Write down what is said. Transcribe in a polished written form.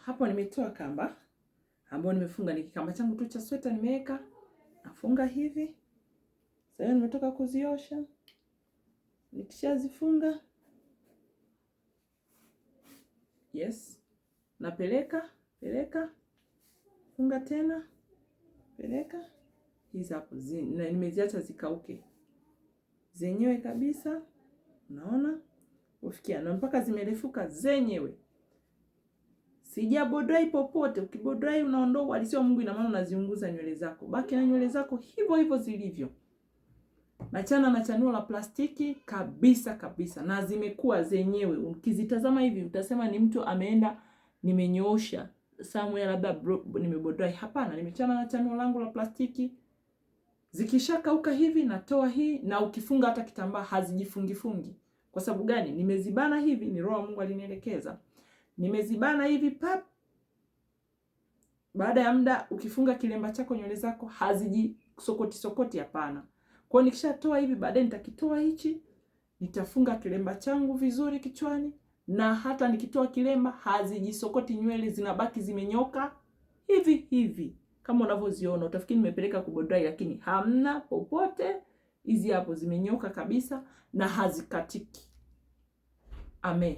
hapo nimetoa kamba ambayo nimefunga, ni kikamba changu tu cha sweta nimeweka, nafunga hivi. Sasa nimetoka kuziosha. Nikishazifunga, yes, napeleka, funga tena, peleka. Hizi hapo na nimeziacha zikauke zenyewe kabisa. Unaona? Ufikia na mpaka zimerefuka zenyewe. Sijabodai popote. Ukibodai unaondoa uhalisia wa Mungu, ina maana unaziunguza nywele zako. Baki na nywele zako hivyo hivyo zilivyo. Nachana na chanuo la plastiki kabisa. Na zimekuwa zenyewe. Ukizitazama hivi utasema ni mtu ameenda nimenyoosha somewhere, labda nimebodai. Hapana, nimechana na chanuo langu la plastiki. Zikishakauka hivi natoa hii, na ukifunga hata kitambaa hazijifungi. Kwa sababu gani? Nimezibana hivi, ni Roho Mungu alinielekeza. Nimezibana hivi pap. Baada ya muda ukifunga kilemba chako nywele zako hazijisokoti hapana. Kwa nikishatoa hivi, baadaye nitakitoa hichi, nitafunga kilemba changu vizuri kichwani, na hata nikitoa kilemba hazijisokoti nywele, zinabaki zimenyoka hivi. Kama unavyoziona utafikiri nimepeleka kubodai, lakini hamna popote. Hizi hapo zimenyoka kabisa na hazikatiki. Amen.